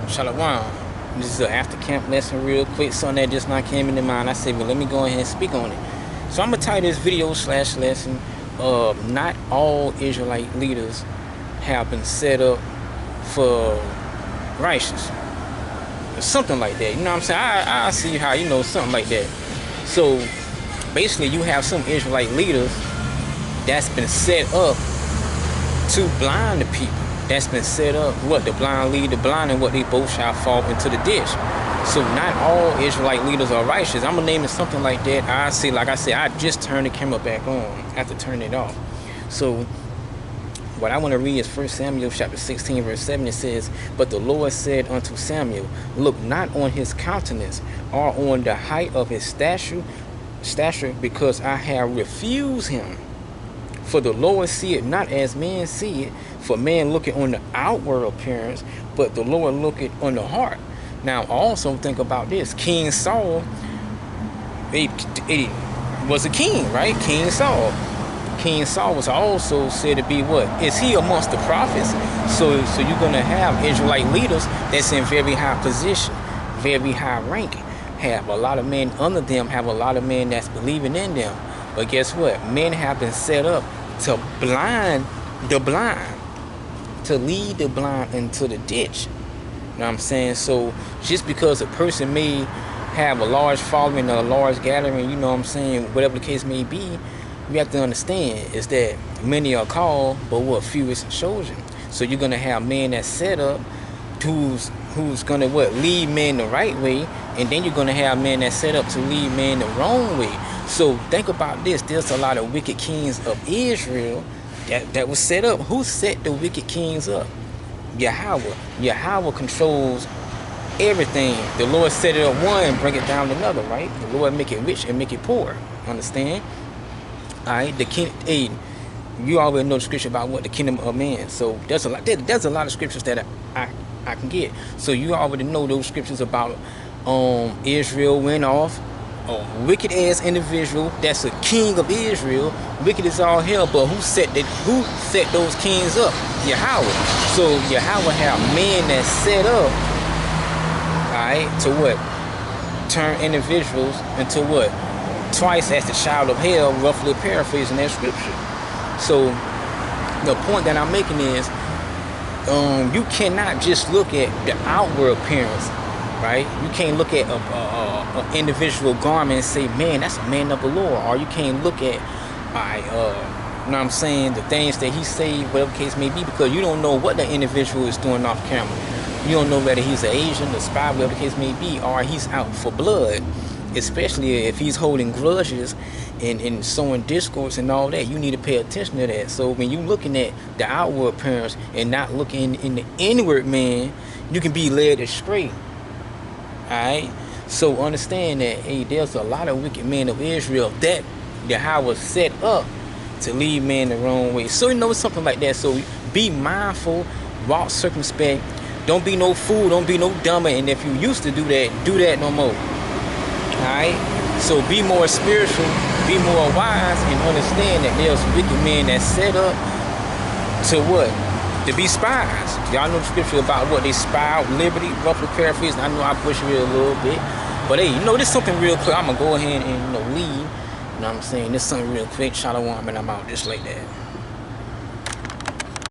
Shalom. This is an after camp lesson real quick. Something that just not came into mind. I said, well, let me go ahead and speak on it. So I'm going to title this video / lesson, not all Israelite leaders have been set up for righteous. Something like that. You know what I'm saying? I see how, something like that. So basically you have some Israelite leaders that's been set up to blind the people. That's been set up, the blind lead the blind, and they both shall fall into the ditch. So not all Israelite leaders are righteous. I'm gonna name it something like that. Like I said, I just turned the camera back on after turning it off. So what I want to read is 1 Samuel chapter 16 verse 7. It says, "But the Lord said unto Samuel, look not on his countenance or on the height of his stature, because I have refused him. For the Lord seeth not as men see it, for man looketh on the outward appearance, but the Lord looketh on the heart." Now also think about this. King Saul, he was a king, right? King Saul was also said to be what? Is he amongst the prophets? So you're gonna have Israelite leaders that's in very high position, very high ranking, have a lot of men under them, have a lot of men that's believing in them. But guess what? Men have been set up to blind the blind, to lead the blind into the ditch. You know what I'm saying? So just because a person may have a large following or a large gathering, you know what I'm saying, whatever the case may be, you have to understand is that many are called, but few is chosen. So you're gonna have men that's set up who's gonna lead men the right way, and then you're gonna have men that's set up to lead men the wrong way. So think about this. There's a lot of wicked kings of Israel that was set up. Who set the wicked kings up? Yahweh. Yahweh controls everything. The Lord set it up one and bring it down another, right? The Lord make it rich and make it poor. Understand? Alright, the king. Hey, you already know the scripture about what the kingdom of man. So there's a lot of scriptures that I can get. So you already know those scriptures about Israel went off. A wicked ass individual that's a king of Israel, wicked as all hell, but who set those kings up? Yahweh. So Yahweh have men that set up, alright, to turn individuals into twice as the child of hell, roughly paraphrasing that scripture. So the point that I'm making is you cannot just look at the outward appearance, right? You can't look at an individual garment and say, man, that's a man of the Lord. Or you can't look at, you know what I'm saying, the things that he say, whatever case may be, because you don't know what the individual is doing off camera. You don't know whether he's an Asian, a spy, whatever the case may be, or he's out for blood. Especially if he's holding grudges and sowing discourse and all that. You need to pay attention to that. So when you're looking at the outward appearance and not looking in the inward man, you can be led astray. Alright? So understand that, hey, there's a lot of wicked men of Israel that Yahweh set up to lead men the wrong way. So it's something like that. So be mindful, walk circumspect, don't be no fool, don't be no dumber, and if you used to do that no more. Alright? So be more spiritual, be more wise, and understand that there's wicked men that's set up to be spies. Y'all know the scripture about what they spy out liberty, roughly paraphrasing. I know I push it a little bit. But hey, this is something real quick. I'm gonna go ahead and leave. You know what I'm saying? This is something real quick. Shalom, and I'm out just like that.